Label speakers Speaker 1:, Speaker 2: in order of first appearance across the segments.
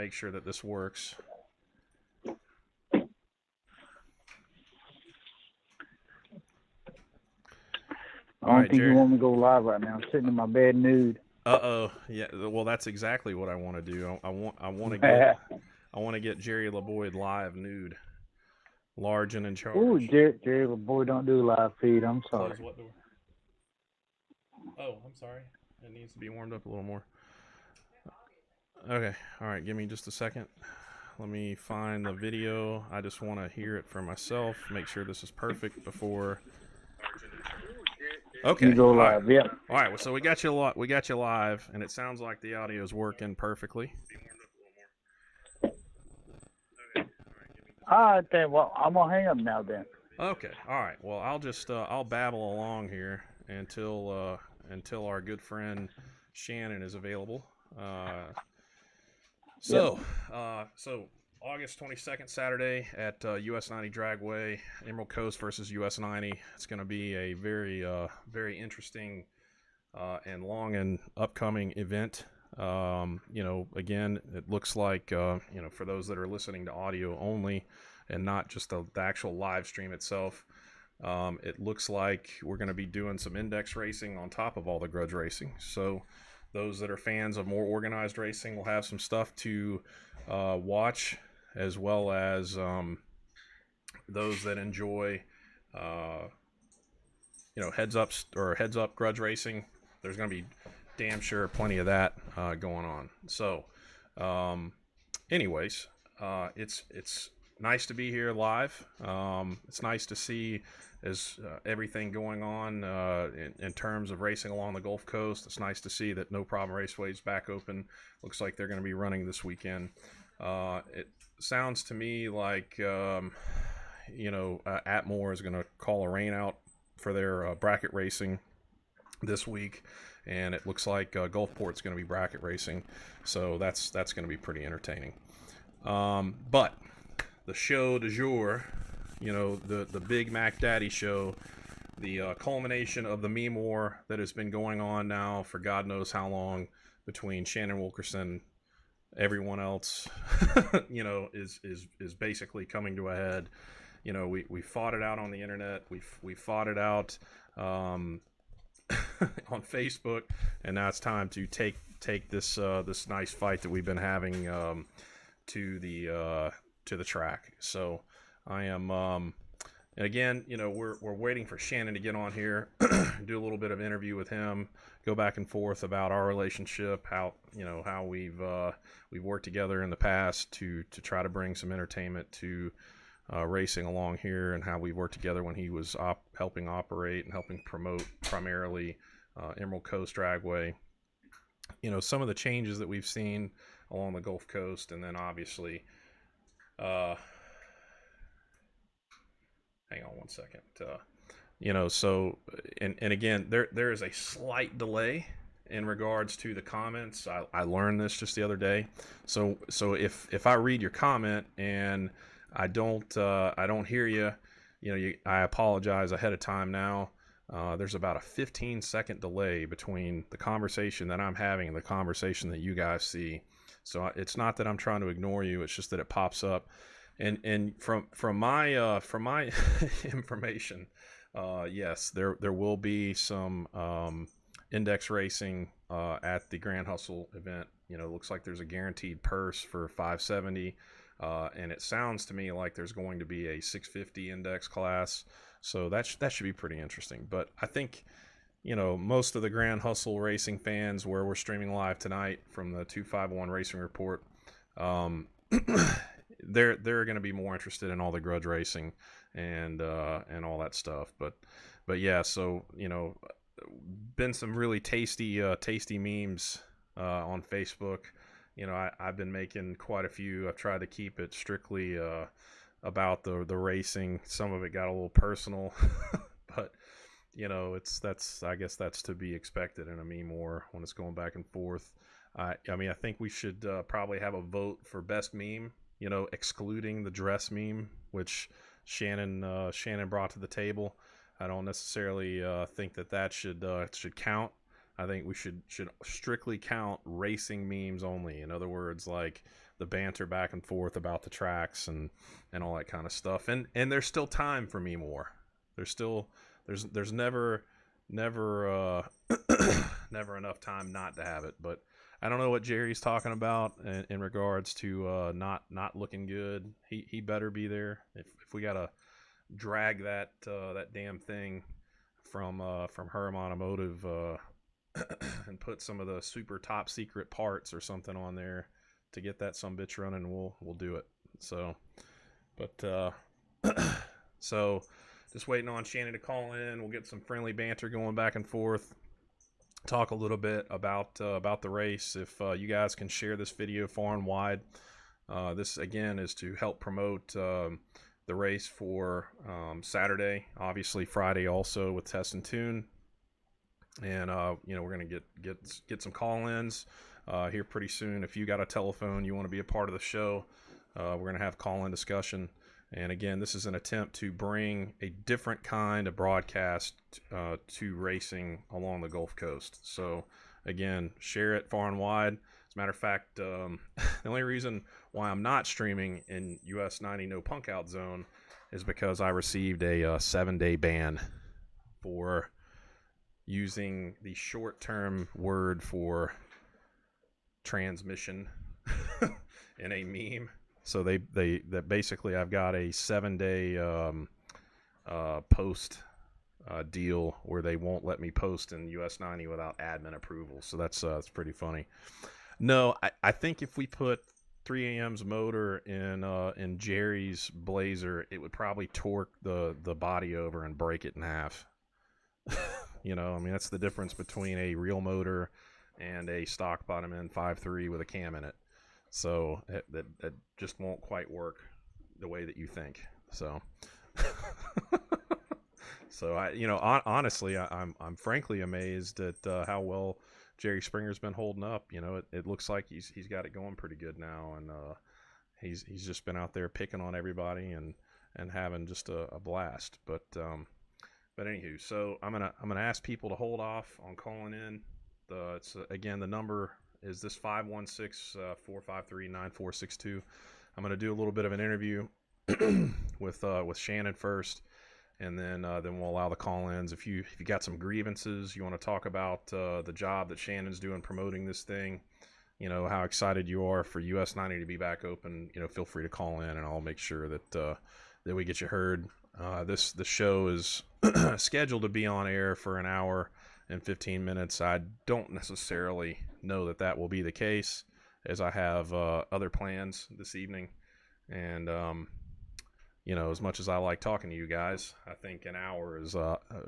Speaker 1: make sure that this works.
Speaker 2: I don't think you want me to go live right now. I'm sitting in my bed nude.
Speaker 1: Yeah. Well, that's exactly what I want to do. I want to get Jerry LeBoyd live nude, large and in charge.
Speaker 2: Ooh, Jerry LeBoyd don't do live feed. I'm sorry.
Speaker 1: Close what door? Oh, I'm sorry. It needs to be warmed up a little more. Okay. All right. Give me just a second. Let me find the video. I just want to hear it for myself. Make sure this is perfect before. Okay.
Speaker 2: You go live.
Speaker 1: Right.
Speaker 2: Yeah.
Speaker 1: All right. Well, so we got you live, and it sounds like the audio is working perfectly.
Speaker 2: All right then. Well, I'm gonna hang up now then.
Speaker 1: Okay. All right. Well, I'll just I'll babble along here until our good friend Shannon is available. So August 22nd, Saturday at US90 Dragway, Emerald Coast versus US90. It's going to be a very very interesting and long and upcoming event. Again, it looks like for those that are listening to audio only and not just the actual live stream itself, it looks like we're going to be doing some index racing on top of all the grudge racing. So those that are fans of more organized racing will have some stuff to watch, as well as those that enjoy heads up grudge racing. There's going to be damn sure plenty of that going on. So anyways, it's nice to be here live. It's nice to see everything going on in terms of racing along the Gulf Coast. It's nice to see that No Problem Raceway is back open. Looks like they're going to be running this weekend. It sounds to me like Atmore is going to call a rain out for their bracket racing this week, and it looks like Gulfport's going to be bracket racing, so that's going to be pretty entertaining. But the show du jour, the Big Mac Daddy show, the culmination of the meme war that has been going on now for God knows how long between Shannon, Wilkerson, everyone else, is basically coming to a head. We fought it out on the internet. We fought it out on Facebook, and now it's time to take this this nice fight that we've been having to the track. So I am and again, we're waiting for Shannon to get on here, do a little bit of interview with him, go back and forth about our relationship, how we've worked together in the past to try to bring some entertainment to racing along here, and how we worked together when he was helping operate and helping promote primarily Emerald Coast Dragway. Some of the changes that we've seen along the Gulf Coast, and then obviously hang on one second. So and again, there is a slight delay in regards to the comments. I learned this just the other day. So if I read your comment and I don't hear you, I apologize ahead of time now. There's about a 15-second delay between the conversation that I'm having and the conversation that you guys see. So it's not that I'm trying to ignore you. It's just that it pops up. And from my information, yes, there will be some index racing at the Grand Hustle event. It looks like there's a guaranteed purse for $570. And it sounds to me like there's going to be a 650 index class, so that should be pretty interesting. But I think, most of the Grand Hustle racing fans, where we're streaming live tonight from the 251 Racing Report, they're going to be more interested in all the grudge racing and all that stuff. But yeah, so been some really tasty memes on Facebook. I've been making quite a few. I've tried to keep it strictly about the racing. Some of it got a little personal, but I guess that's to be expected in a meme war when it's going back and forth. I think we should probably have a vote for best meme, excluding the dress meme, which Shannon brought to the table. I don't necessarily think that should count. I think we should strictly count racing memes only. In other words, like the banter back and forth about the tracks and all that kind of stuff. And there's still time for me more. There's never never enough time not to have it. But I don't know what Jerry's talking about in regards to not looking good. He better be there. If we gotta drag that damn thing from Herm Automotive and put some of the super top secret parts or something on there to get that sumbitch running, we'll do it. So, but so just waiting on Shannon to call in. We'll get some friendly banter going back and forth. Talk a little bit about the race. If you guys can share this video far and wide, this again is to help promote the race for Saturday. Obviously Friday also with Test and Tune, and we're gonna get some call-ins here pretty soon. If you got a telephone, you want to be a part of the show, we're gonna have call-in discussion. And again, this is an attempt to bring a different kind of broadcast to racing along the Gulf Coast. So again, share it far and wide. As a matter of fact, the only reason why I'm not streaming in US90 No Punk Out Zone is because I received a 7-day ban for using the short-term word for transmission in a meme. So they basically, I've got a 7-day post deal where they won't let me post in US90 without admin approval. So that's pretty funny. No, I think if we put 3AM's motor in Jerry's Blazer, it would probably torque the body over and break it in half. I mean, that's the difference between a real motor and a stock bottom end 5.3 with a cam in it. So that just won't quite work the way that you think. So, so honestly, I'm frankly amazed at how well Jerry Springer's been holding up. It looks like he's got it going pretty good now, and he's just been out there picking on everybody and having just a blast. But anywho, so I'm gonna ask people to hold off on calling in. Again, the number is this 516-453-9462. I'm going to do a little bit of an interview with Shannon first, and then we'll allow the call-ins. If you got some grievances, you want to talk about the job that Shannon's doing promoting this thing, how excited you are for US90 to be back open, feel free to call in, and I'll make sure that we get you heard. The show is scheduled to be on air for an hour and 15 minutes. I don't necessarily know that will be the case, as I have other plans this evening. And as much as I like talking to you guys, I think an hour is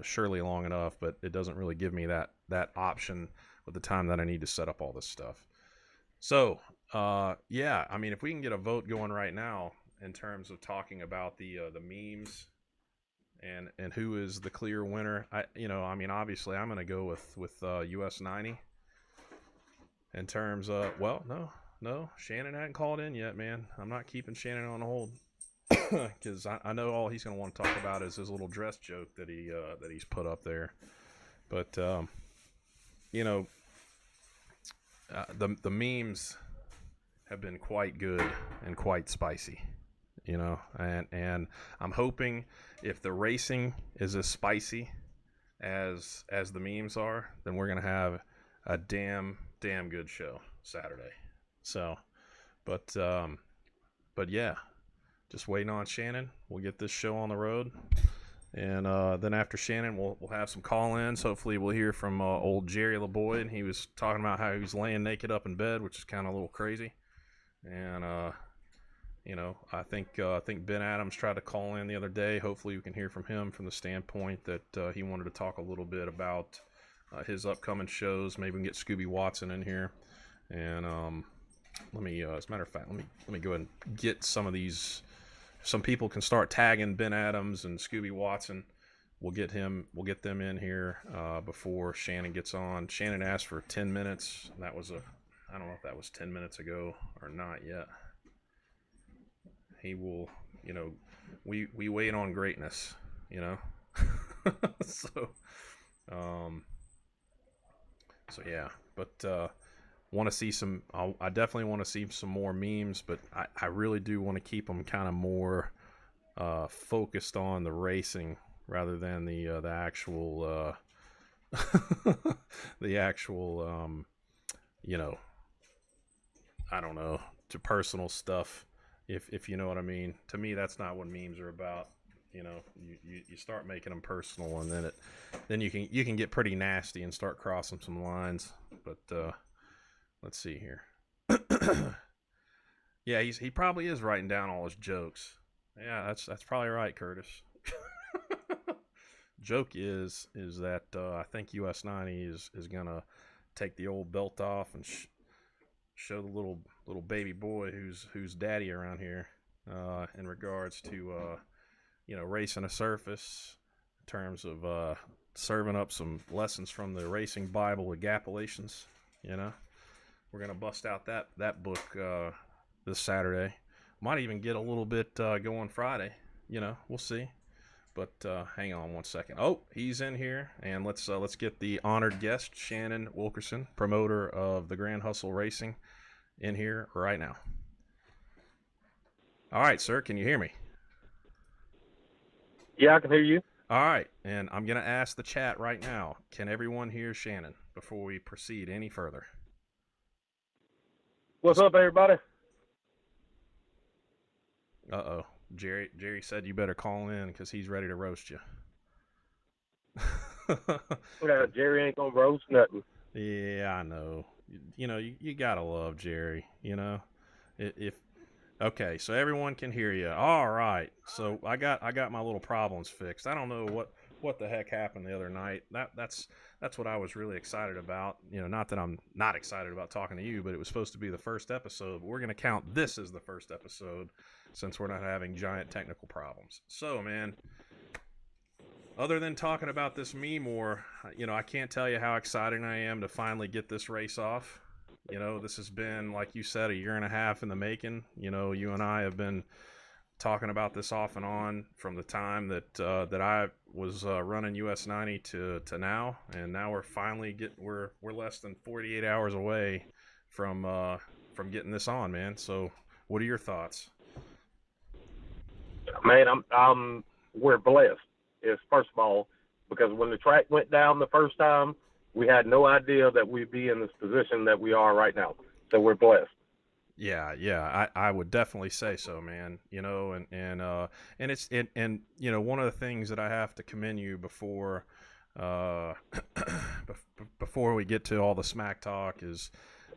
Speaker 1: surely long enough, but it doesn't really give me that option with the time that I need to set up all this stuff. So yeah, I mean, if we can get a vote going right now in terms of talking about the memes and who is the clear winner, I mean, obviously I'm going to go with US90. In terms of, no, Shannon hadn't called in yet, man. I'm not keeping Shannon on hold because I know all he's going to want to talk about is his little dress joke that he's put up there. But the memes have been quite good and quite spicy, and I'm hoping if the racing is as spicy as the memes are, then we're going to have a damn good show Saturday. So, but yeah, just waiting on Shannon. We'll get this show on the road, and then after Shannon, we'll have some call-ins. Hopefully, we'll hear from old Jerry LeBoyd. He was talking about how he was laying naked up in bed, which is kind of a little crazy. And I think Ben Adams tried to call in the other day. Hopefully, we can hear from him from the standpoint that he wanted to talk a little bit about his upcoming shows. Maybe we can get Scooby Watson in here, and let me as a matter of fact, let me go ahead and get some of these. Some people can start tagging Ben Adams and Scooby Watson. We'll get them in here before Shannon gets on. Shannon asked for 10 minutes. That was I don't know if that was 10 minutes ago or not yet. He will, we wait on greatness, so yeah, but want to see some. I definitely want to see some more memes, but I really do want to keep them kind of more focused on the racing rather than the actual the actual I don't know, to personal stuff, if you know what I mean. To me, that's not what memes are about. You start making them personal, and then you can get pretty nasty and start crossing some lines. But let's see here. Yeah, he probably is writing down all his jokes. Yeah, that's probably right, Curtis. Joke is that I think US90 is gonna take the old belt off and show the little baby boy who's daddy around here in regards to racing a surface, in terms of serving up some lessons from the racing Bible with Gappalations. We're gonna bust out that book this Saturday. Might even get a little bit going Friday. We'll see. But hang on one second. Oh, he's in here, and let's get the honored guest, Shannon Wilkerson, promoter of the Grand Hustle Racing, in here right now. All right, sir, can you hear me?
Speaker 3: Yeah, I can hear you.
Speaker 1: All right, and I'm going to ask the chat right now, can everyone hear Shannon before we proceed any further?
Speaker 3: What's up, everybody?
Speaker 1: Uh-oh. Jerry said you better call in because he's ready to roast you.
Speaker 3: Yeah, Jerry ain't gonna roast nothing.
Speaker 1: Yeah, I know. You gotta love Jerry. If okay, so everyone can hear you. All right. So I got my little problems fixed. I don't know what the heck happened the other night. That's what I was really excited about. Not that I'm not excited about talking to you, but it was supposed to be the first episode. But we're gonna count this as the first episode since we're not having giant technical problems. So, man, other than talking about this meme more, I can't tell you how excited I am to finally get this race off. This has been, like you said, a year and a half in the making. You and I have been talking about this off and on from the time that I was running US90 to now, and now we're finally we're less than 48 hours away from getting this on, man. So, what are your thoughts?
Speaker 3: Man, we're blessed. Is first of all, because when the track went down the first time, we had no idea that we'd be in this position that we are right now. So we're blessed.
Speaker 1: Yeah, I would definitely say so, man. And it's one of the things that I have to commend you before before we get to all the smack talk is,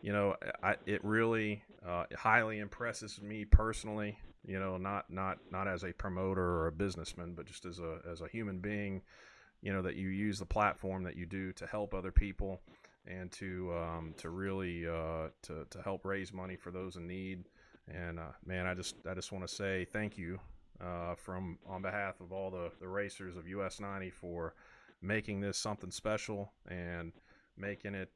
Speaker 1: it really highly impresses me personally. Not as a promoter or a businessman, but just as a human being. That you use the platform that you do to help other people and to really to help raise money for those in need. And man, I just want to say thank you on behalf of all the racers of US90 for making this something special and making it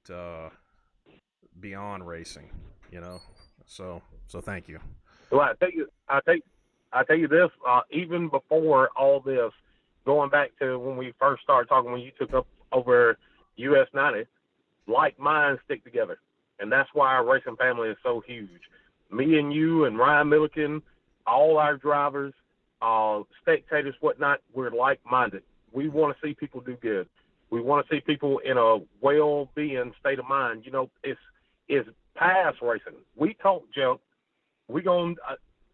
Speaker 1: beyond racing. So thank you.
Speaker 3: Well, I tell you this. Even before all this, going back to when we first started talking, when you took up over US90, like minds stick together, and that's why our racing family is so huge. Me and you and Ryan Milliken, all our drivers, spectators, whatnot, we're like-minded. We want to see people do good. We want to see people in a well-being state of mind. It's past racing. We talk junk. We gonna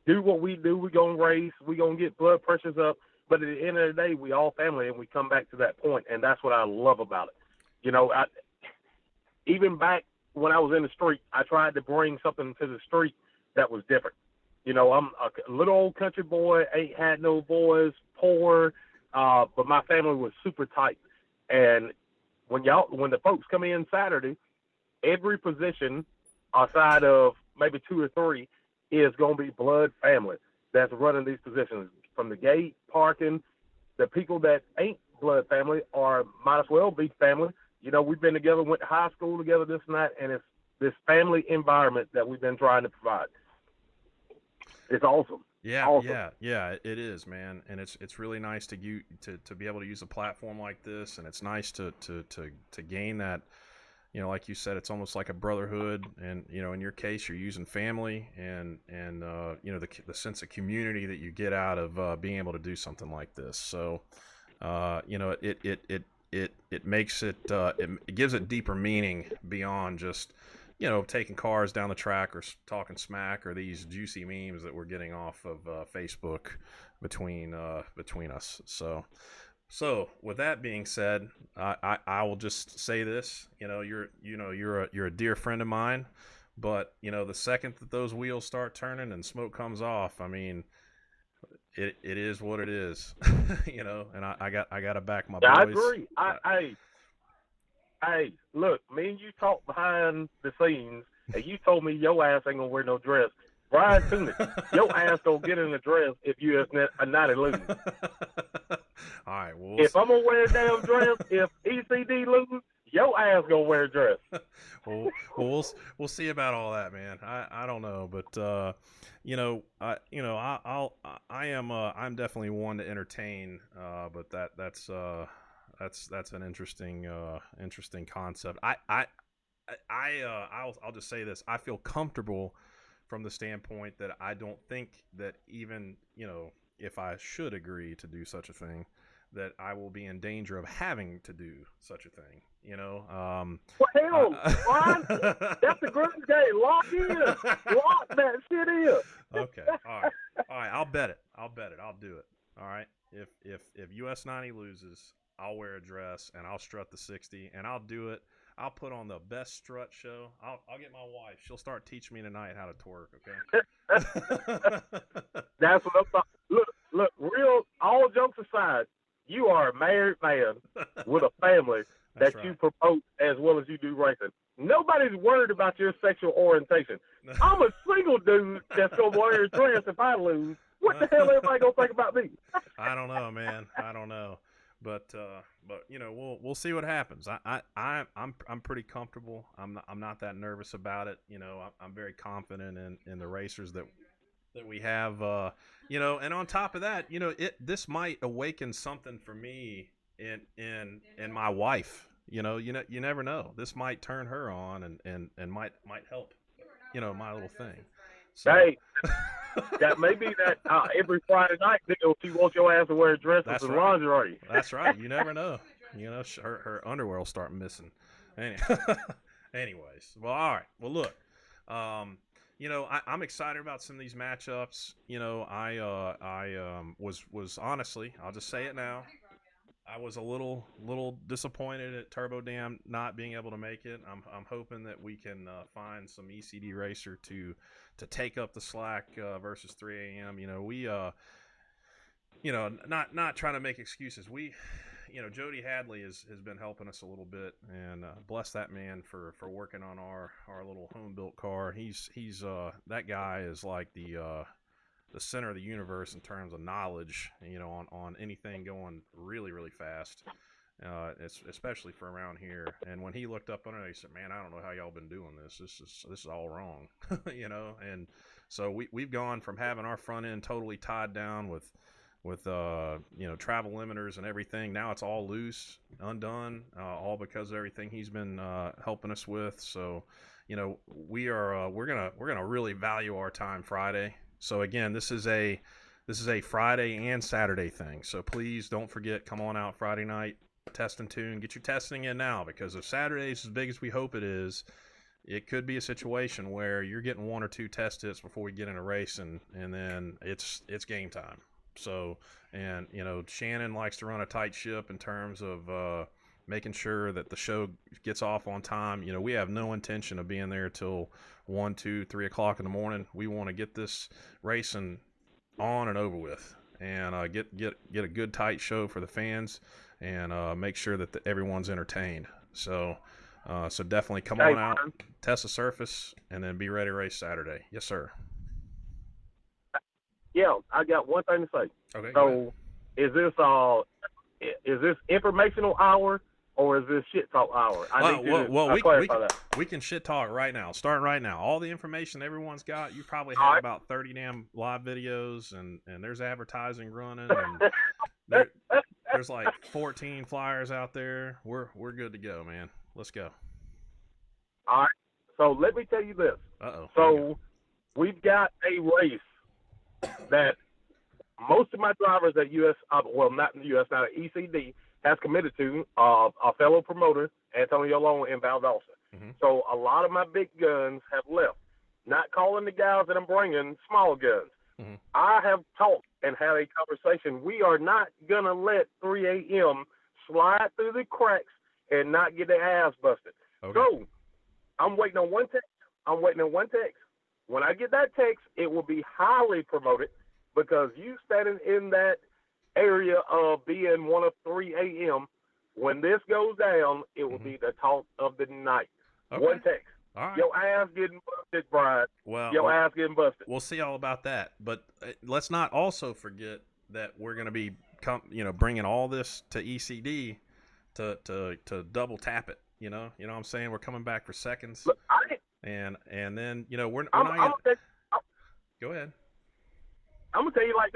Speaker 3: do what we do. We gonna race. We gonna get blood pressures up. But at the end of the day, we all family, and we come back to that point, and that's what I love about it. Even back when I was in the street, I tried to bring something to the street that was different. I'm a little old country boy, ain't had no boys, poor, but my family was super tight. And when the folks come in Saturday, every position outside of maybe 2 or 3 is going to be blood family that's running these positions. From the gate, parking, the people that ain't blood family might as well be family. We've been together, went to high school together, this and that, and it's this family environment that we've been trying to provide. It's awesome.
Speaker 1: Yeah,
Speaker 3: awesome.
Speaker 1: yeah, it is, man, and it's really nice to be able to use a platform like this, and it's nice to gain that like you said, it's almost like a brotherhood, and in your case, you're using family and the sense of community that you get out of being able to do something like this. So it makes it gives it deeper meaning beyond just taking cars down the track or talking smack or these juicy memes that we're getting off of Facebook between us. So with that being said, I will just say this: you're a dear friend of mine, but the second that those wheels start turning and smoke comes off, I mean, it is what it is, And I got to back my boys.
Speaker 3: I agree. Hey, look, me and you talked behind the scenes, and you told me your ass ain't gonna wear no dress. Brian Tunick, your ass gonna get in a dress if US90 loses.
Speaker 1: All right. Well,
Speaker 3: if I'm gonna wear a damn dress, if ECD loses, your ass gonna wear a dress.
Speaker 1: we'll see about all that, man. I don't know, but I'm definitely one to entertain. But that's an interesting concept. I'll just say this: I feel comfortable from the standpoint that I don't think that even if I should agree to do such a thing, that I will be in danger of having to do such a thing.
Speaker 3: Well, hell, Ron, that's a great game. Lock that shit in.
Speaker 1: Okay, all right. I'll bet it. I'll do it. All right. If US90 loses, I'll wear a dress and I'll strut the 60, and I'll do it. I'll put on the best strut show. I'll get my wife. She'll start teaching me tonight how to twerk. Okay.
Speaker 3: That's what I'm talking. Look. Real. All jokes aside, you are a married man with a family that you promote as well as you do racing. Nobody's worried about your sexual orientation. I'm a single dude that's gonna wear a dress if I lose. What the hell everybody gonna think about me?
Speaker 1: I don't know, man. I don't know. But we'll see what happens. I'm pretty comfortable. I'm not that nervous about it. I'm very confident in the racers that we have. And on top of that, this might awaken something for me in my wife. You never know. This might turn her on and might help. My little thing. So.
Speaker 3: Hey, that may be that every Friday night deal. She wants your ass to wear a dress with some lingerie.
Speaker 1: That's right. You never know. Her underwear will start missing. Anyways, well, all right. Well, look, I'm excited about some of these matchups. I was honestly, I'll just say it now, I was a little disappointed at Turbo Dam not being able to make it. I'm hoping that we can find some ECD racer to take up the slack versus 3 a.m. We not trying to make excuses. We Jody Hadley has been helping us a little bit, and bless that man for working on our little home built car. He's that guy is like the center of the universe in terms of knowledge, on anything going really, really fast, especially for around here. And when he looked up under it, he said, "Man, I don't know how y'all been doing this. This is all wrong," And so we've gone from having our front end totally tied down with travel limiters and everything. Now it's all loose, undone, all because of everything he's been helping us with. So, we're gonna really value our time Friday. So again, this is a Friday and Saturday thing. So please don't forget, come on out Friday night, test and tune, get your testing in now, because if Saturday is as big as we hope it is, it could be a situation where you're getting 1 or 2 test hits before we get in a race, and then it's game time. So, and Shannon likes to run a tight ship in terms of making sure that the show gets off on time. We have no intention of being there till 1, 2, 3 o'clock in the morning. We want to get this racing on and over with, and get a good tight show for the fans, and make sure that everyone's entertained. So definitely come on out, test the surface, and then be ready to race Saturday. Yes, sir.
Speaker 3: Yeah, I got one thing to say.
Speaker 1: Okay.
Speaker 3: So, is this informational hour, or is this shit talk hour? I need you to clarify that.
Speaker 1: We can shit talk right now. Starting right now. All the information everyone's got. You probably have about 30 damn live videos, and there's advertising running, and there's like 14 flyers out there. We're good to go, man. Let's go.
Speaker 3: All right. So let me tell you this.
Speaker 1: Uh-oh.
Speaker 3: So we've got a race that most of my drivers at not in the US90, ECD, has committed to, a fellow promoter, Antonio Long in Valdosta.
Speaker 1: Mm-hmm.
Speaker 3: So a lot of my big guns have left. Not calling the guys that I'm bringing small guns.
Speaker 1: Mm-hmm.
Speaker 3: I have talked and had a conversation. We are not going to let 3 a.m. slide through the cracks and not get their ass busted.
Speaker 1: Okay.
Speaker 3: So I'm waiting on one text. When I get that text, it will be highly promoted because you standing in that area of being one of 3 a.m. When this goes down, it will be the talk of the night.
Speaker 1: Okay.
Speaker 3: One text.
Speaker 1: All right.
Speaker 3: Your ass getting busted, Brian. Your ass getting busted.
Speaker 1: We'll see all about that. But let's not also forget that we're going to be bringing all this to ECD to double tap it. You know what I'm saying? We're coming back for seconds.
Speaker 3: Look,
Speaker 1: and then we're not go ahead.
Speaker 3: I'm gonna tell you like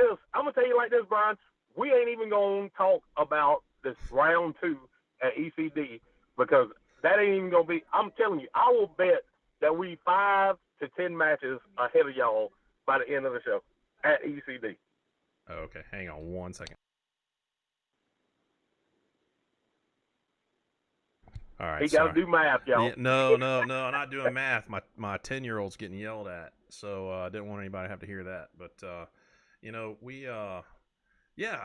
Speaker 3: this, Brian. We ain't even gonna talk about this round 2 at ECD because that ain't even gonna be. I'm telling you, I will bet that we 5 to 10 matches ahead of y'all by the end of the show at ECD.
Speaker 1: Oh, okay, hang on one second. All right,
Speaker 3: he got to do math, y'all.
Speaker 1: Yeah, no, I'm not doing math. My 10-year-old's getting yelled at, so I didn't want anybody to have to hear that. But I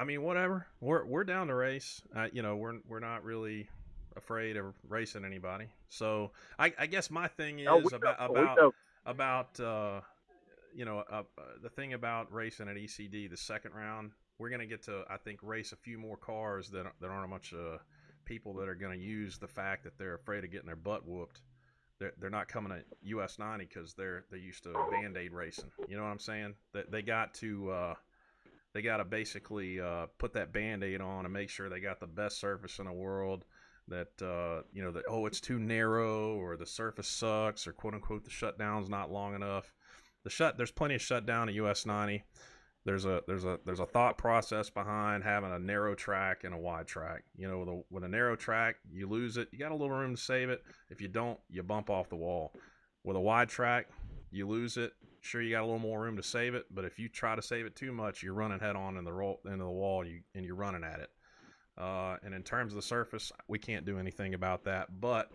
Speaker 1: mean, whatever. We're down to race. We're not really afraid of racing anybody. So I guess my thing is about the thing about racing at ECD, the second round. We're gonna get to, I think, race a few more cars that aren't a bunch of people that are going to use the fact that they're afraid of getting their butt whooped. They're not coming to US90 because they're used to Band-Aid racing. You know what I'm saying? They got to basically put that Band-Aid on and make sure they got the best surface in the world. That it's too narrow, or the surface sucks, or quote unquote the shutdown's not long enough. There's plenty of shutdown at US90. There's a thought process behind having a narrow track and a wide track. With a narrow track, you lose it. You got a little room to save it. If you don't, you bump off the wall. With a wide track, you lose it. Sure, you got a little more room to save it, but if you try to save it too much, you're running head on into the wall, and you're running at it. And in terms of the surface, we can't do anything about that. But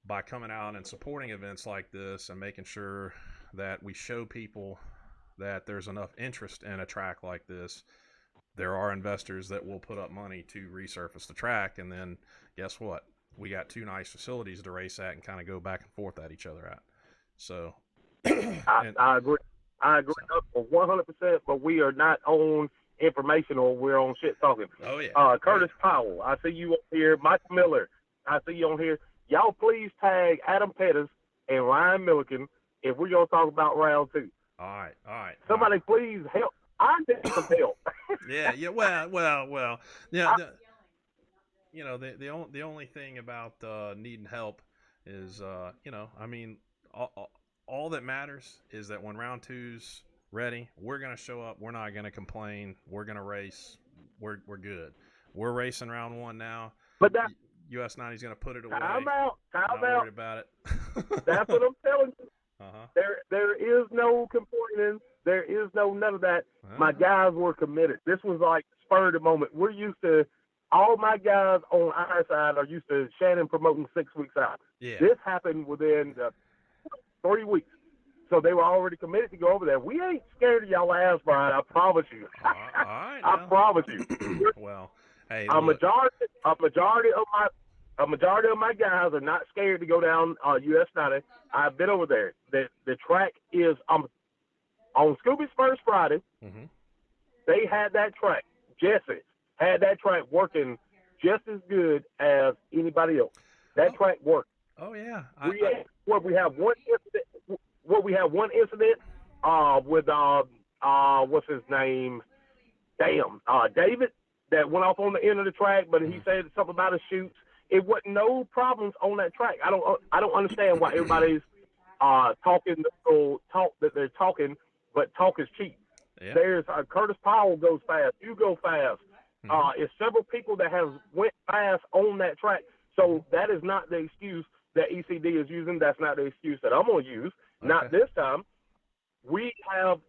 Speaker 1: by coming out and supporting events like this and making sure that we show people that there's enough interest in a track like this, there are investors that will put up money to resurface the track, and then guess what? We got 2 nice facilities to race at and kind of go back and forth at each other at. So
Speaker 3: I agree. I agree 100%, but we are not on informational. We're on shit talking.
Speaker 1: Oh, yeah.
Speaker 3: Curtis Powell, I see you on here. Mike Miller, I see you on here. Y'all please tag Adam Pettis and Ryan Milliken if we're going to talk about round 2.
Speaker 1: All right.
Speaker 3: Somebody please help. I need some help.
Speaker 1: Yeah. Well. Yeah. The only thing about needing help is all that matters is that when round 2's ready, we're gonna show up. We're not gonna complain. We're gonna race. We're good. We're racing round 1 now.
Speaker 3: But that
Speaker 1: US90's gonna put it away.
Speaker 3: Time out.
Speaker 1: Not worried about it.
Speaker 3: That's what I'm telling you.
Speaker 1: Uh-huh.
Speaker 3: There is no complaining. There is none of that.
Speaker 1: Uh-huh.
Speaker 3: My guys were committed. This was like spur of the moment. We're used to, all my guys on our side are used to Shannon promoting 6 weeks out.
Speaker 1: Yeah.
Speaker 3: This happened within 3 weeks. So they were already committed to go over there. We ain't scared of y'all ass, Brian. I promise you.
Speaker 1: All right.
Speaker 3: I promise you.
Speaker 1: Well, hey,
Speaker 3: a majority of my guys are not scared to go down US90. I've been over there. The track is on Scooby's first Friday.
Speaker 1: Mm-hmm.
Speaker 3: They had that track. Jesse had that track working just as good as anybody else. That track worked.
Speaker 1: Oh yeah.
Speaker 3: We have one incident. With what's his name? David, that went off on the end of the track, but he said something about his chutes. It wasn't no problems on that track. I don't understand why everybody's talking the talk that they're talking, but talk is cheap.
Speaker 1: Yeah.
Speaker 3: There's Curtis Powell goes fast. You go fast.
Speaker 1: Mm-hmm.
Speaker 3: It's several people that have went fast on that track. So that is not the excuse that ECD is using, that's not the excuse that I'm going to use.
Speaker 1: Okay.
Speaker 3: Not this time. We have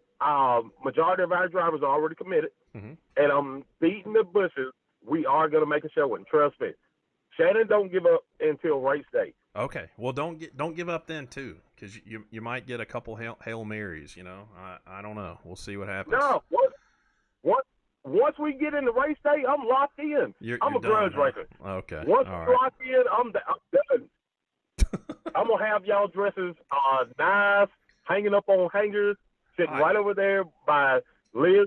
Speaker 3: majority of our drivers are already committed, and I'm beating the bushes. We are going to make a showing. Trust me. Shannon don't give up until race day.
Speaker 1: Okay. Well, don't give up then too, because you might get a couple Hail Marys. I don't know. We'll see what happens.
Speaker 3: No, once we get into race day, I'm locked in. I'm a grudge racer.
Speaker 1: Okay.
Speaker 3: Once
Speaker 1: All
Speaker 3: we're
Speaker 1: right.
Speaker 3: locked in, I'm done. I'm gonna have y'all dresses nice, hanging up on hangers, sitting right over there by Liz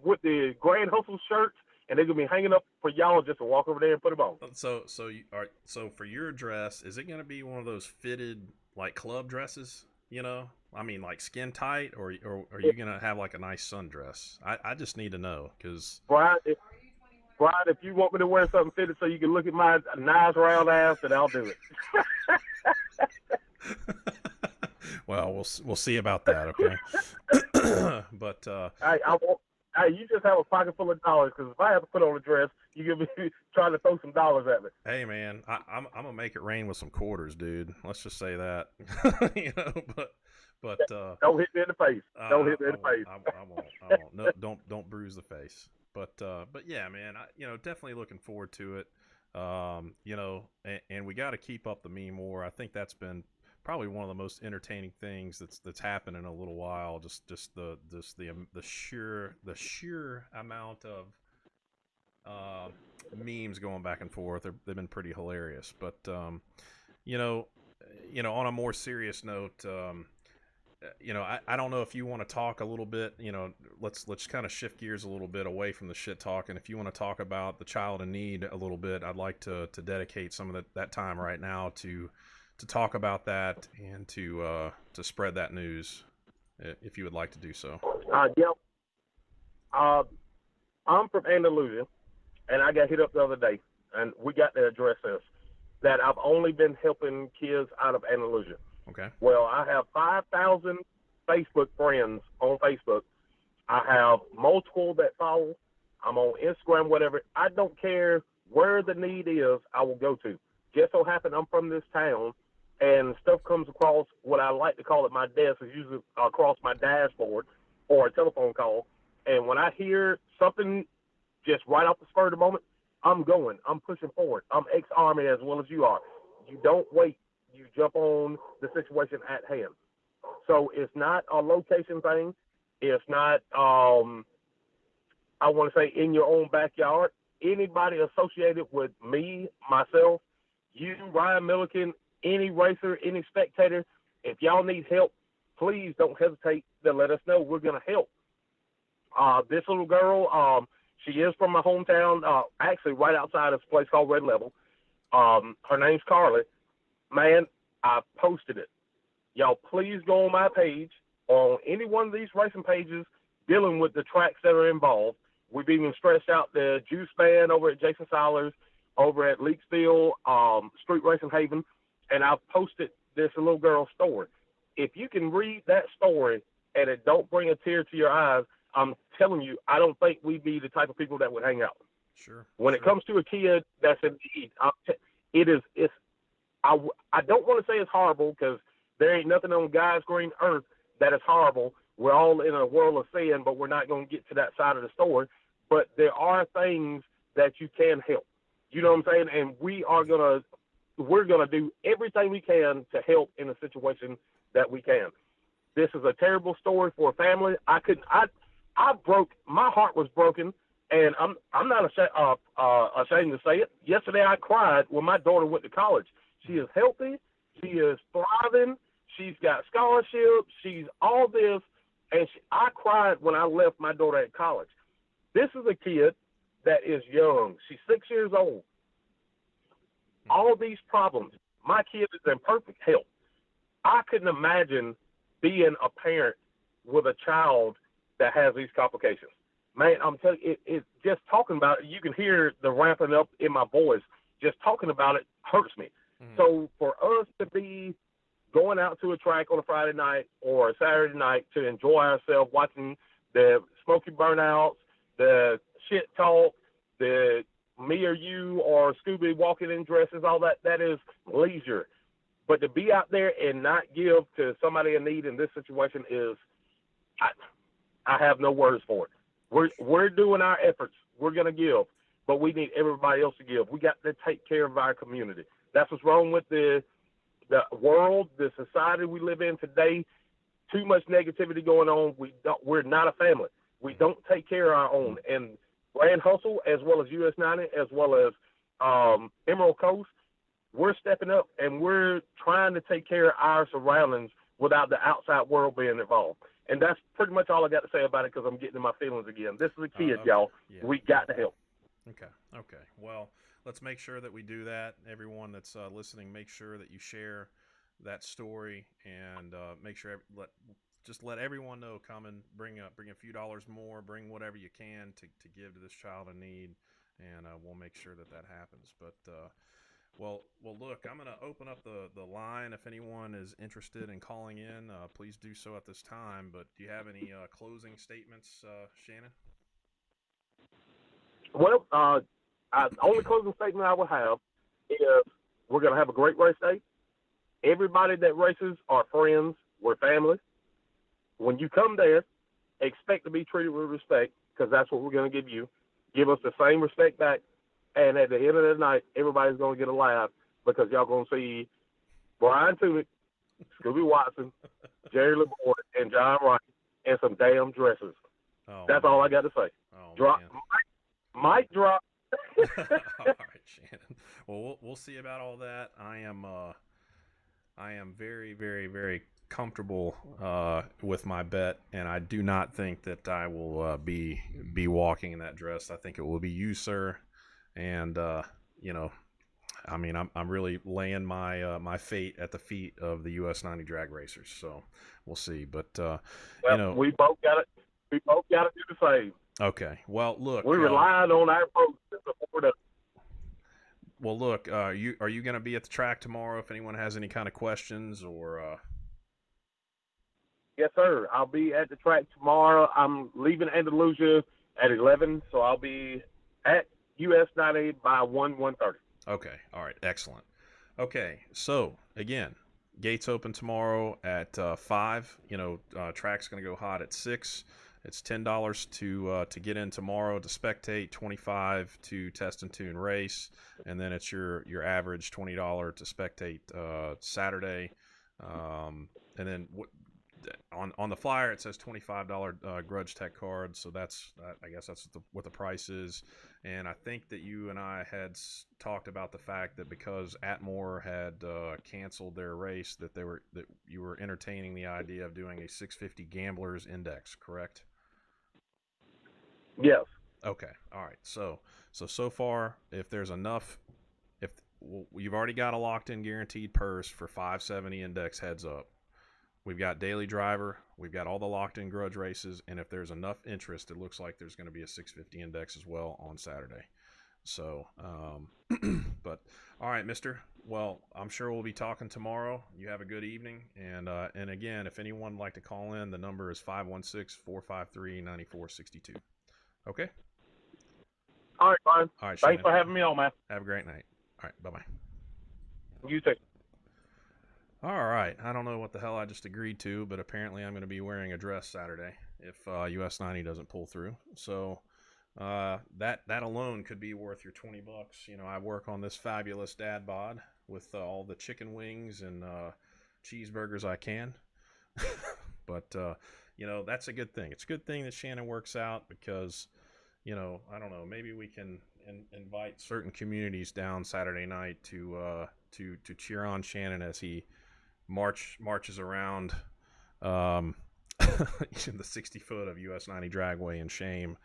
Speaker 3: with the Grand Hustle shirts, and they're gonna be hanging up for y'all just to walk over there and put them on.
Speaker 1: So for your dress, is it gonna be one of those fitted like club dresses? I mean, like skin tight, or are you gonna have like a nice sundress? I just need to know, because
Speaker 3: Brian, if you want me to wear something fitted so you can look at my nice round ass, then I'll do it.
Speaker 1: Well, we'll see about that, okay? But
Speaker 3: you just have a pocket full of dollars, because if I have to put on a dress, you're gonna be trying to throw some dollars at me.
Speaker 1: Hey man, I'm gonna make it rain with some quarters, dude. Let's just say that. But
Speaker 3: don't hit me in the face. Don't hit me in the face.
Speaker 1: I won't. No, don't bruise the face. But yeah, man, definitely looking forward to it. And we got to keep up the meme war. I think that's been probably one of the most entertaining things that's happened in a little while. Just the sheer amount of memes going back and forth. They've been pretty hilarious. But on a more serious note, I don't know if you want to talk a little bit. Let's kind of shift gears a little bit away from the shit talk, and if you want to talk about the child in need a little bit, I'd like to dedicate some of that time right now to talk about that and to spread that news, if you would like to do so.
Speaker 3: I'm from Andalusia, and I got hit up the other day, and we got to address this, that I've only been helping kids out of Andalusia.
Speaker 1: Okay.
Speaker 3: Well, I have 5,000 Facebook friends on Facebook. I have multiple that follow. I'm on Instagram, whatever. I don't care where the need is, I will go to. Just so happen I'm from this town, and stuff comes across what I like to call it my desk, is usually across my dashboard or a telephone call. And when I hear something just right off the spur of the moment, I'm going. I'm pushing forward. I'm ex-Army as well as you are. You don't wait. You jump on the situation at hand. So it's not a location thing. It's not, I want to say, in your own backyard. Anybody associated with me, myself, you, Ryan Milliken, any racer, any spectator, if y'all need help, please don't hesitate to let us know. We're going to help. This little girl, she is from my hometown, actually right outside of this place called Red Level. Her name's Carly. Man, I posted it. Y'all please go on my page, on any one of these racing pages dealing with the tracks that are involved. We've even stretched out the Juice Band over at Jason Siler's, over at Leaksville, Street Racing Haven, and I've posted this little girl's story. If you can read that story and it don't bring a tear to your eyes, I'm telling you, I don't think we'd be the type of people that would hang out.
Speaker 1: Sure.
Speaker 3: When it comes to a kid that's in need, I don't want to say it's horrible, because there ain't nothing on God's green earth that is horrible. We're all in a world of sin, but we're not going to get to that side of the story. But there are things that you can help. You know what I'm saying? And we're gonna do everything we can to help in a situation that we can. This is a terrible story for a family. My heart was broken, and I'm not ashamed to say it. Yesterday I cried when my daughter went to college. She is healthy. She is thriving. She's got scholarships. She's all this. And I cried when I left my daughter at college. This is a kid that is young. She's 6 years old. All these problems. My kid is in perfect health. I couldn't imagine being a parent with a child that has these complications. Man, I'm telling you, it's just talking about it, you can hear the ramping up in my voice. Just talking about it hurts me. Mm-hmm. So for us to be going out to a track on a Friday night or a Saturday night to enjoy ourselves, watching the smoky burnouts, the shit talk, the me or you or Scooby walking in dresses, all that is leisure. But to be out there and not give to somebody in need in this situation is, I have no words for it. We're doing our efforts. We're going to give, but we need everybody else to give. We got to take care of our community. That's what's wrong with the world, the society we live in today. Too much negativity going on. We're not a family. We don't take care of our own. And Grand Hustle, as well as US90, as well as Emerald Coast, we're stepping up and we're trying to take care of our surroundings without the outside world being involved. And that's pretty much all I got to say about it, because I'm getting in my feelings again. This is a kid,
Speaker 1: okay.
Speaker 3: y'all.
Speaker 1: Yeah.
Speaker 3: We got to help.
Speaker 1: Okay. Well, let's make sure that we do that. Everyone that's listening, make sure that you share that story and make sure let everyone know. Come and bring a few dollars more. Bring whatever you can to give to this child in need, and we'll make sure that happens. But well, look, I'm going to open up the line. If anyone is interested in calling in, please do so at this time. But do you have any closing statements, Shannon?
Speaker 3: Well, the only closing statement I would have is we're going to have a great race day. Everybody that races are friends. We're family. When you come there, expect to be treated with respect, because that's what we're going to give you. Give us the same respect back. And at the end of the night, everybody's going to get a laugh, because y'all going to see Brian Tunick, Scooby Watson, Jerry LeBoy, and John Wright in some damn dresses. That's all I got to say. Drop. Mic drop.
Speaker 1: All right, Shannon. Well, we'll see about all that. I am very, very, very comfortable with my bet, and I do not think that I will be walking in that dress. I think it will be you, sir. And I mean, I'm really laying my fate at the feet of the US90 drag racers. So we'll see. But
Speaker 3: we both got it. We both got to do the same.
Speaker 1: Okay. Well, look,
Speaker 3: we relied on our folks to support us.
Speaker 1: Well, look, are you going to be at the track tomorrow? If anyone has any kind of questions or.
Speaker 3: Yes, sir. I'll be at the track tomorrow. I'm leaving Andalusia at 11, so I'll be at US90 by 1:30.
Speaker 1: Okay. All right. Excellent. Okay. So again, gates open tomorrow at 5. Track's going to go hot at 6. It's $10 to get in tomorrow to spectate, $25 to test and tune race, and then it's your average $20 to spectate Saturday. And then on the flyer it says $25 Grudge Tech card, so I guess that's what the price is. And I think that you and I had talked about the fact that because Atmore had canceled their race, that you were entertaining the idea of doing a 650 Gamblers Index, correct?
Speaker 3: Yes.
Speaker 1: Okay. All right. So far, if there's enough, you've already got a locked-in guaranteed purse for 570 Index heads up. We've got Daily Driver. We've got all the locked-in grudge races, and if there's enough interest, it looks like there's going to be a 650 Index as well on Saturday. So, but all right, Mister. Well, I'm sure we'll be talking tomorrow. You have a good evening, and again, if anyone would like to call in, the number is 516-453-9462. Okay.
Speaker 3: All right, fine.
Speaker 1: All right.
Speaker 3: Thanks
Speaker 1: Shannon.
Speaker 3: for having me on, man.
Speaker 1: Have a great night. All right. Bye-bye.
Speaker 3: You too.
Speaker 1: All right. I don't know what the hell I just agreed to, but apparently I'm going to be wearing a dress Saturday if US90 doesn't pull through. So that alone could be worth your $20. I work on this fabulous dad bod with all the chicken wings and cheeseburgers I can. But that's a good thing. It's a good thing that Shannon works out because, I don't know, maybe we can invite certain communities down Saturday night to cheer on Shannon as he marches around the 60 foot of US90 Dragway in shame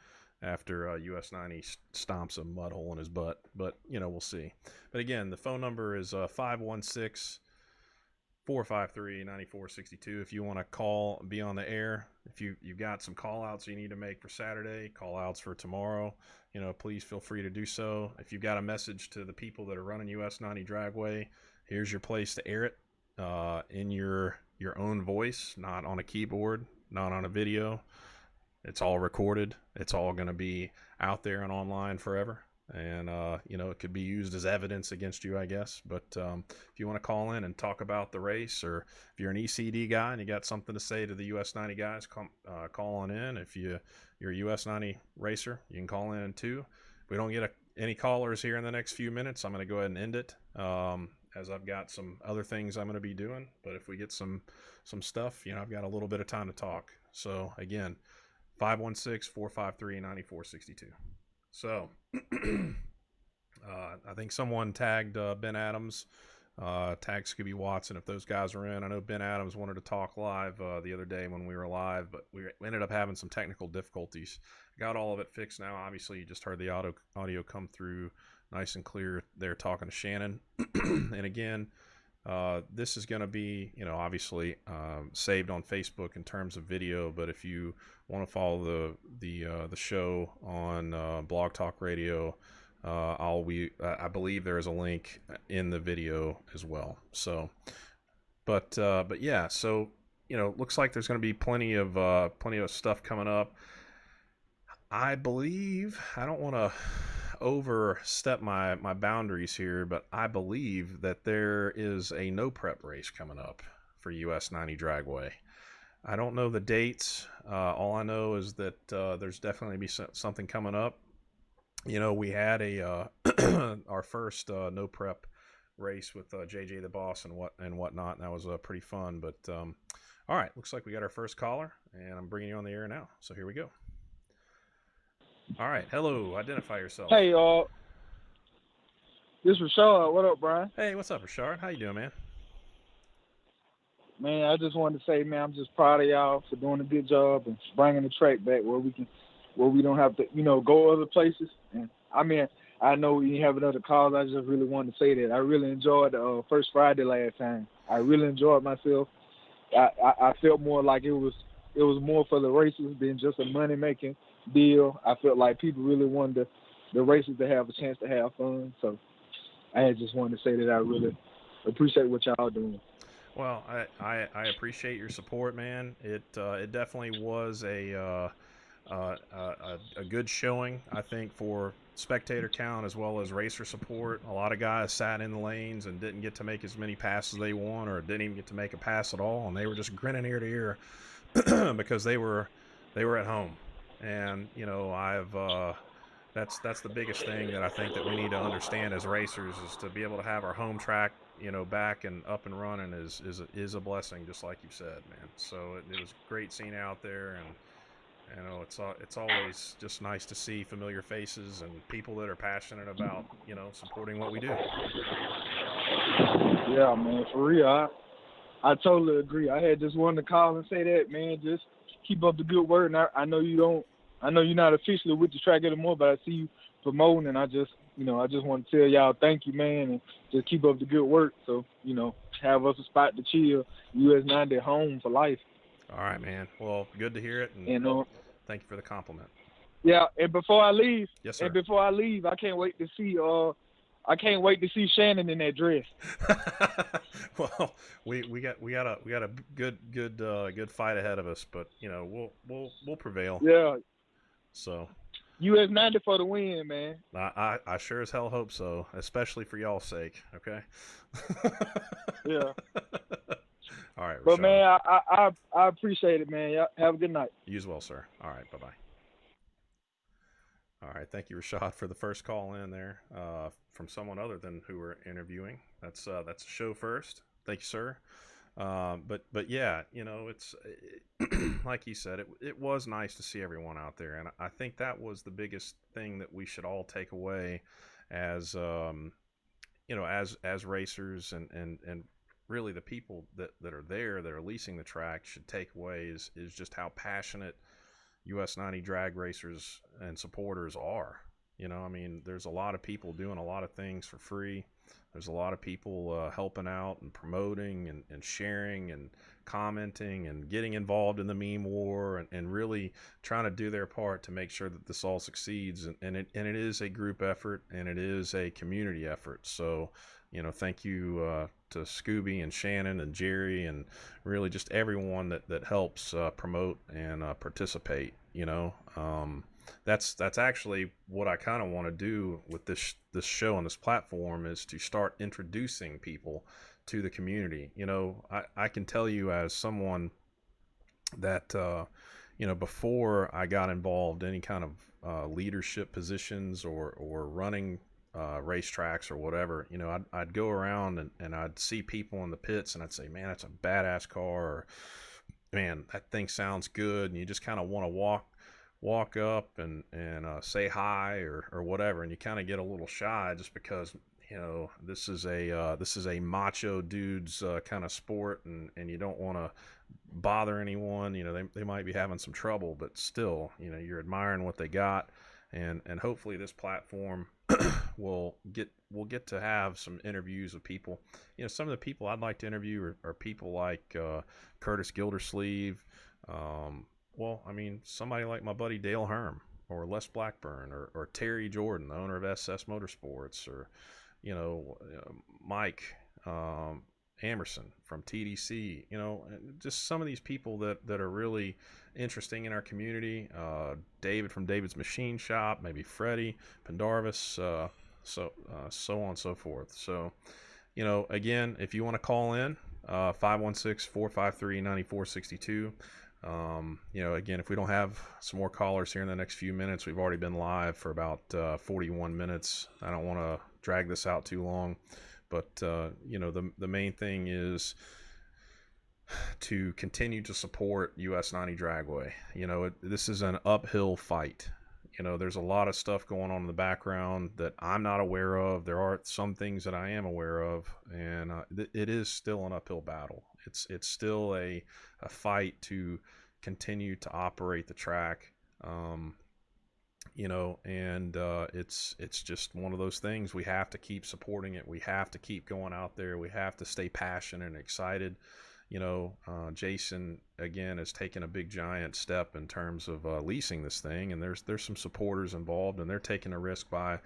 Speaker 1: after US90 stomps a mud hole in his butt. But we'll see. But again, the phone number is 516-453-9462 if you want to call, be on the air. If you've got some call outs you need to make for Saturday, call outs for tomorrow, please feel free to do so. If you've got a message to the people that are running US90 Dragway, here's your place to air it in your own voice, not on a keyboard, not on a video. It's all recorded. It's all going to be out there and online forever. and it could be used as evidence against you, I guess. But if you want to call in and talk about the race, or if you're an ECD guy and you got something to say to the US90 guys, call on in. If you're a US90 racer, you can call in too. If we don't get any callers here in the next few minutes, I'm going to go ahead and end it, as I've got some other things I'm going to be doing. But if we get some stuff, I've got a little bit of time to talk. So again, 516-453-9462. So I think someone tagged Ben Adams, tagged Scooby Watson, if those guys are in. I know Ben Adams wanted to talk live the other day when we were live, but we ended up having some technical difficulties. Got all of it fixed now. Obviously, you just heard the audio come through nice and clear there talking to Shannon. And again, this is going to be, obviously saved on Facebook in terms of video. But if you want to follow the show on Blog Talk Radio, I believe there is a link in the video as well. So, but yeah, so looks like there's going to be plenty of stuff coming up. I believe, I don't want to overstep my boundaries here, but I believe that there is a no prep race coming up for US90 Dragway. I don't know the dates. All I know is that there's definitely be something coming up. We had our first no prep race with JJ the Boss and whatnot, and that was pretty fun. But all right, looks like we got our first caller, and I'm bringing you on the air now. So here we go. All right, hello. Identify yourself.
Speaker 4: Hey, y'all. This is Rashard. What up, Brian?
Speaker 1: Hey, what's up, Rashard? How you doing, man?
Speaker 4: Man, I just wanted to say, man, I'm just proud of y'all for doing a good job and bringing the track back where we don't have to, go other places. And I mean, I know we have another cause. I just really wanted to say that I really enjoyed the first Friday last time. I really enjoyed myself. I felt more like it was more for the racers than just a money making deal. I felt like people really wanted the racers to have a chance to have fun. So I just wanted to say that I really appreciate what y'all doing.
Speaker 1: Well, I appreciate your support, man. It definitely was a good showing, I think, for spectator count as well as racer support. A lot of guys sat in the lanes and didn't get to make as many passes they want, or didn't even get to make a pass at all, and they were just grinning ear to ear because they were at home. And that's the biggest thing that I think that we need to understand as racers, is to be able to have our home track back and up and running is a blessing, just like you said, man. So it was great seeing out there, and it's always just nice to see familiar faces and people that are passionate about supporting what we do.
Speaker 4: Yeah, man, for real. I totally agree. I had just wanted to call and say that, man. Just keep up the good work. And I know you're not officially with the track anymore, but I see you promoting, and I just want to tell y'all thank you, man, and just keep up the good work. So, have us a spot to chill. US90 home for life.
Speaker 1: All right, man. Well, good to hear it, and thank you for the compliment.
Speaker 4: Yeah, and before I leave,
Speaker 1: yes, sir.
Speaker 4: I can't wait to see Shannon in that dress.
Speaker 1: Well, we got a good fight ahead of us, but we'll prevail.
Speaker 4: Yeah.
Speaker 1: So
Speaker 4: US90 for the win, man.
Speaker 1: I sure as hell hope so, especially for y'all's sake. Okay.
Speaker 4: Yeah.
Speaker 1: All right, Rashad.
Speaker 4: But man, I appreciate it, man. Y'all have a good night.
Speaker 1: You as well, sir. All right, bye-bye. All right, thank you, Rashad, for the first call in there from someone other than who we're interviewing. That's a show first. Thank you, sir. But yeah, it's like you said, it was nice to see everyone out there, and I think that was the biggest thing that we should all take away as as racers, and really the people that are there, that are leasing the track, should take away is just how passionate US90 drag racers and supporters are. There's a lot of people doing a lot of things for free. There's a lot of people helping out and promoting and sharing and commenting and getting involved in the meme war, and really trying to do their part to make sure that this all succeeds. And it is a group effort, and it is a community effort. So, thank you to Scooby and Shannon and Jerry, and really just everyone that helps promote and participate. that's actually what I kind of want to do with this show and this platform, is to start introducing people to the community. I can tell you, as someone that before I got involved in any kind of leadership positions or running racetracks or whatever, I'd go around and I'd see people in the pits and I'd say, man, that's a badass car, or man, that thing sounds good, and you just kind of want to walk up and say hi or whatever, and you kind of get a little shy just because this is a macho dude's kind of sport, and you don't want to bother anyone. They might be having some trouble, but still, you're admiring what they got, and hopefully this platform we'll get to have some interviews with people. Some of the people I'd like to interview are people like Curtis Gildersleeve. Somebody like my buddy Dale Herm, or Les Blackburn, or Terry Jordan, the owner of SS Motorsports, or Mike Amerson from TDC. Just some of these people that are really interesting in our community. David from David's Machine Shop, maybe Freddie Pendarvis, so on and so forth. So, again, if you want to call in, 516-453-9462. Again, if we don't have some more callers here in the next few minutes, we've already been live for about 41 minutes. I don't want to drag this out too long, but the main thing is to continue to support US90 Dragway. This is an uphill fight. There's a lot of stuff going on in the background that I'm not aware of. There are some things that I am aware of, and it is still an uphill battle. It's still a fight to continue to operate the track. It's just one of those things. We have to keep supporting it. We have to keep going out there. We have to stay passionate and excited. Jason, again, has taken a big giant step in terms of leasing this thing, and there's some supporters involved, and they're taking a risk by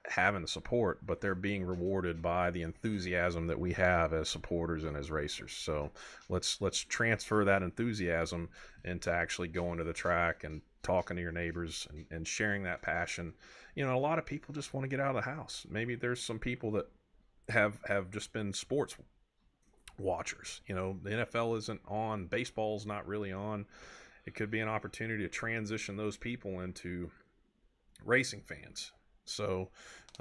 Speaker 1: having the support, but they're being rewarded by the enthusiasm that we have as supporters and as racers. So let's transfer that enthusiasm into actually going to the track and talking to your neighbors and sharing that passion. A lot of people just want to get out of the house. Maybe there's some people that have just been sports watchers. The NFL isn't on, baseball's not really on. It could be an opportunity to transition those people into racing fans. So,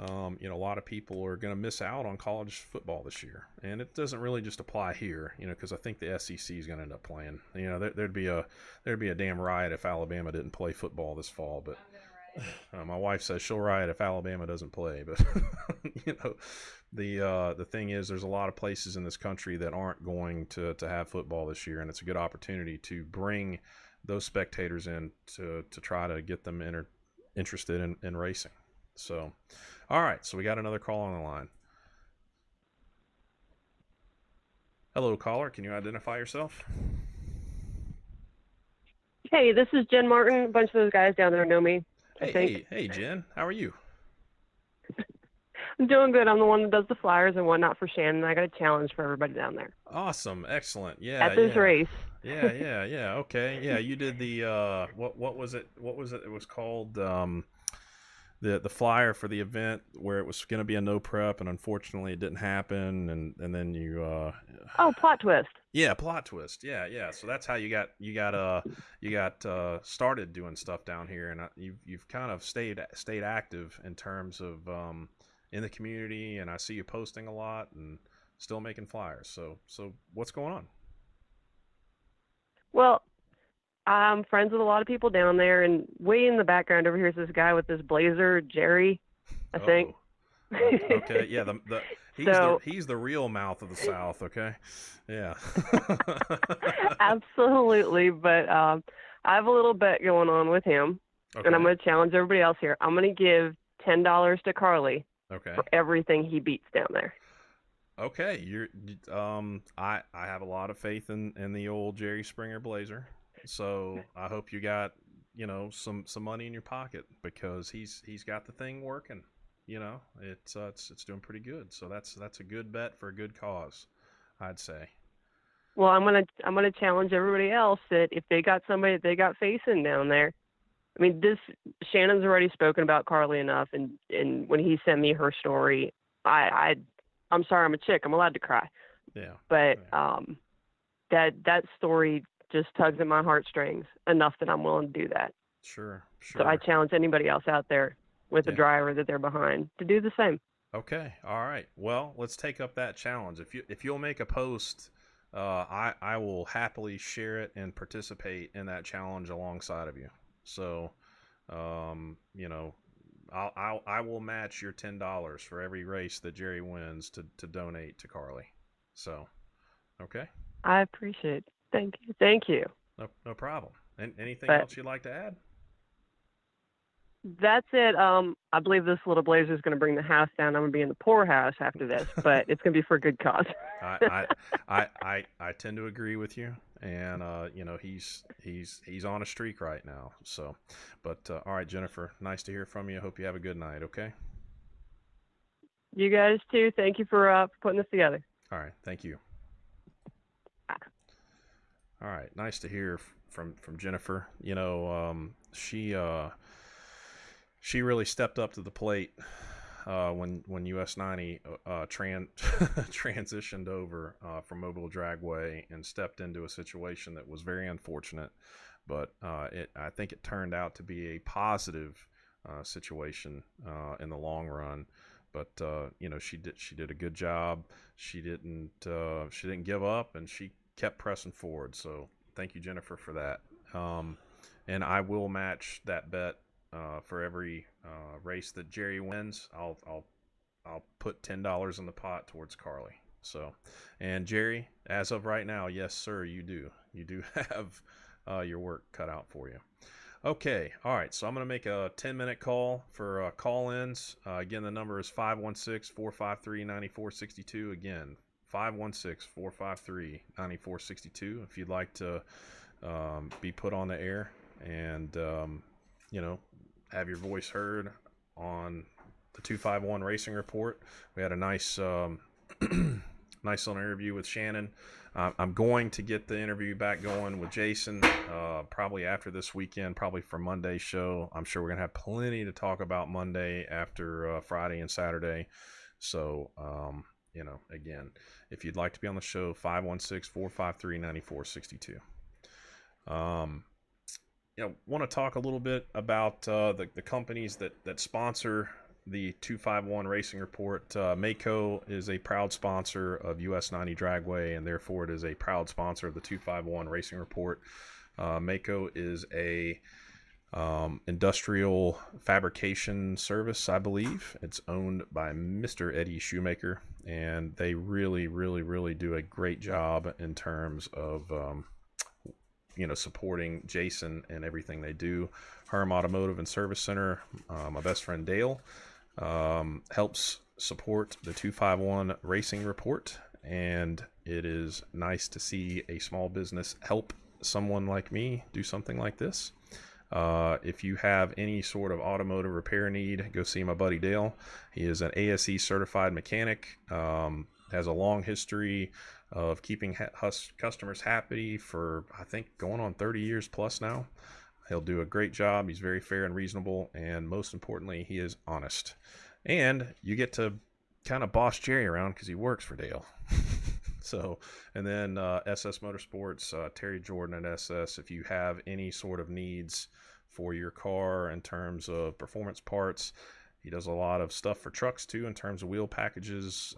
Speaker 1: a lot of people are going to miss out on college football this year, and it doesn't really just apply here, because I think the SEC is going to end up playing. There'd be a damn riot if Alabama didn't play football this fall. But my wife says she'll riot if Alabama doesn't play. But the thing is, there's a lot of places in this country that aren't going to have football this year, and it's a good opportunity to bring those spectators in to try to get them interested in racing. So, all right. So we got another call on the line. Hello, caller. Can you identify yourself?
Speaker 5: Hey, this is Jen Martin. A bunch of those guys down there know me.
Speaker 1: Hey, Jen. How are you?
Speaker 5: I'm doing good. I'm the one that does the flyers and whatnot for Shannon. I got a challenge for everybody down there.
Speaker 1: Awesome. Excellent. Yeah.
Speaker 5: At this race.
Speaker 1: Yeah. Okay. Yeah, you did the what was it? It was called the flyer for the event where it was going to be a no prep, and unfortunately it didn't happen, and then you
Speaker 5: plot twist.
Speaker 1: Yeah, plot twist. Yeah. So that's how you got started doing stuff down here, and you've kind of stayed active in terms of in the community, and I see you posting a lot and still making flyers. So what's going on?
Speaker 5: Well, I'm friends with a lot of people down there, and way in the background over here is this guy with this blazer, Jerry, I think.
Speaker 1: Okay, yeah, he's the real mouth of the South. Okay, yeah.
Speaker 5: Absolutely, but I have a little bet going on with him, and I'm going to challenge everybody else here. I'm going to give $10 to Carly for everything he beats down there.
Speaker 1: Okay, I have a lot of faith in the old Jerry Springer blazer. So I hope you got, some money in your pocket, because he's got the thing working. It's doing pretty good. So that's a good bet for a good cause, I'd say.
Speaker 5: Well, I'm gonna challenge everybody else that if they got somebody that they got facing down there, I mean, Shannon's already spoken about Carly enough, and when he sent me her story, I'm sorry, I'm a chick. I'm allowed to cry.
Speaker 1: Yeah.
Speaker 5: But that story just tugs at my heartstrings enough that I'm willing to do that.
Speaker 1: Sure.
Speaker 5: So I challenge anybody else out there with a driver that they're behind to do the same.
Speaker 1: Okay. All right. Well, let's take up that challenge. If you'll make a post, I will happily share it and participate in that challenge alongside of you. So, you know, I will match your $10 for every race that Jerry wins to donate to Carly. So, okay.
Speaker 5: I appreciate it. Thank you.
Speaker 1: No problem. Anything else you'd like to add?
Speaker 5: That's it. I believe this little blazer is going to bring the house down. I'm going to be in the poorhouse after this, but it's going to be for a good cause.
Speaker 1: I tend to agree with you, and you know, he's on a streak right now. So, but all right, Jennifer, nice to hear from you. Hope you have a good night. Okay.
Speaker 5: You guys too. Thank you for putting this together.
Speaker 1: All right. Thank you. All right. Nice to hear from Jennifer. You know, she really stepped up to the plate when US90 transitioned over from Mobile Dragway and stepped into a situation that was very unfortunate, but I think it turned out to be a positive situation in the long run. But you know, she did a good job. She didn't give up, and she kept pressing forward. So thank you, Jennifer, for that. And I will match that bet. For every race that Jerry wins, I'll put $10 in the pot towards Carly. So, and Jerry, as of right now, yes, sir, you do have your work cut out for you. Okay, all right. So I'm going to make a 10-minute call for call-ins. Again, the number is 516-453-9462. Again, 516-453-9462. If you'd like to be put on the air and you know, have your voice heard on the 251 Racing Report. We had a nice nice little interview with Shannon. I'm going to get the interview back going with Jason probably after this weekend, probably for Monday's show. I'm sure we're going to have plenty to talk about Monday after Friday and Saturday. So, you know, again, if you'd like to be on the show, 516-453-9462. You know, want to talk a little bit about the companies that sponsor the 251 Racing Report. Mako is a proud sponsor of US90 Dragway, and therefore it is a proud sponsor of the 251 Racing Report. Mako is a industrial fabrication service, I believe. It's owned by Mr. Eddie Shoemaker, and they really, really, really do a great job in terms of you know, supporting Jason and everything they do. Herm Automotive and Service Center, my best friend Dale, helps support the 251 Racing Report, and it is nice to see a small business help someone like me do something like this. If you have any sort of automotive repair need, go see my buddy Dale. He is an ASE certified mechanic, has a long history of keeping customers happy for, I think, going on 30 years plus now. He'll do a great job. He's very fair and reasonable, and most importantly, he is honest. And you get to kind of boss Jerry around because he works for Dale. So, and then SS Motorsports, Terry Jordan at SS. If you have any sort of needs for your car in terms of performance parts, he does a lot of stuff for trucks too, in terms of wheel packages,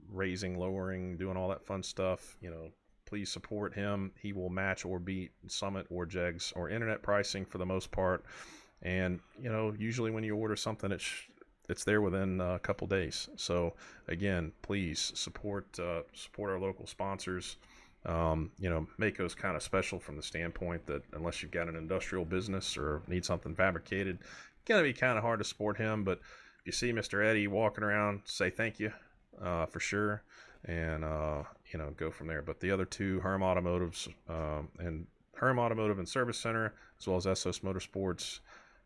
Speaker 1: raising, lowering, doing all that fun stuff. You know, please support him. He will match or beat Summit or Jegs or internet pricing for the most part. And, you know, usually when you order something, it's there within a couple days. So again, please support our local sponsors. You know, Mako's kind of special from the standpoint that unless you've got an industrial business or need something fabricated, it's going to be kind of hard to support him. But if you see Mr. Eddie walking around, say thank you for sure, and you know, go from there. But the other two, Herm Automotive and Service Center, as well as SS Motorsports,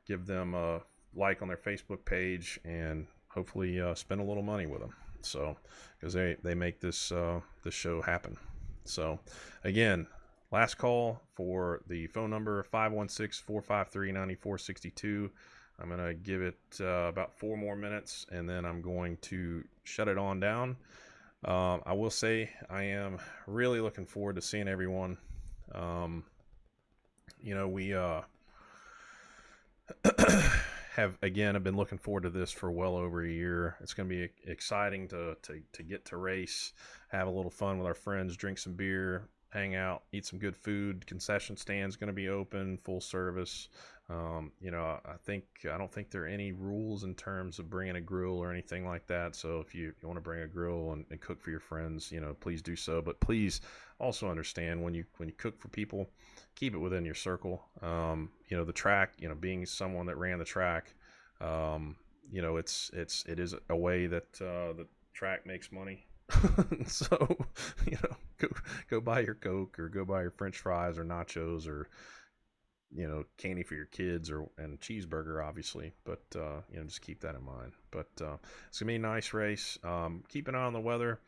Speaker 1: give them a like on their Facebook page and hopefully spend a little money with them. So, because they make this show happen. So, again, last call for the phone number 516-453-9462. I'm going to give it about 4 more minutes, and then I'm going to shut it on down. I will say I am really looking forward to seeing everyone. We have been looking forward to this for well over a year. It's going to be exciting to get to race, have a little fun with our friends, drink some beer, hang out, eat some good food. Concession stand's going to be open, full service. I don't think there are any rules in terms of bringing a grill or anything like that. So if you want to bring a grill and cook for your friends, please do so. But please also understand when you cook for people, keep it within your circle. The track, being someone that ran the track, it is a way that the track makes money. So, go buy your Coke or go buy your French fries or nachos or, candy for your kids and cheeseburger, obviously, but, just keep that in mind. But, it's going to be a nice race. Keep an eye on the weather.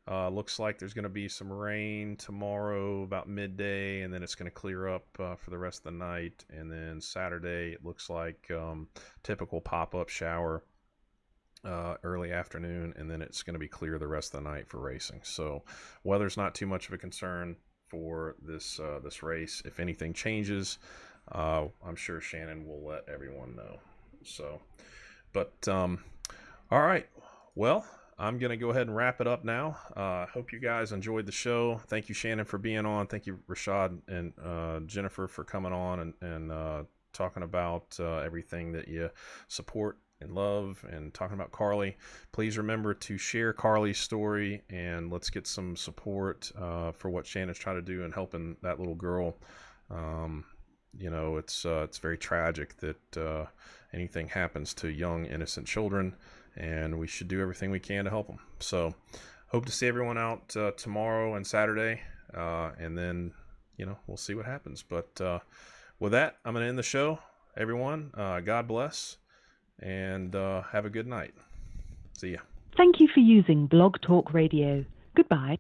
Speaker 1: Looks like there's going to be some rain tomorrow about midday, and then it's going to clear up for the rest of the night. And then Saturday, it looks like typical pop-up shower early afternoon, and then it's going to be clear the rest of the night for racing. So weather's not too much of a concern for this race. If anything changes, I'm sure Shannon will let everyone know. So, but all right, well, I'm going to go ahead and wrap it up now. Hope you guys enjoyed the show. Thank you, Shannon, for being on. Thank you, Rashad and Jennifer, for coming on and talking about everything that you support and love, and talking about Carly. Please remember to share Carly's story, and let's get some support for what Shannon's trying to do and helping that little girl. It's very tragic that anything happens to young, innocent children, and we should do everything we can to help them. So hope to see everyone out tomorrow and Saturday, and then we'll see what happens. But with that, I'm going to end the show. Everyone, God bless, and have a good night. See ya.
Speaker 6: Thank you for using Blog Talk Radio. Goodbye.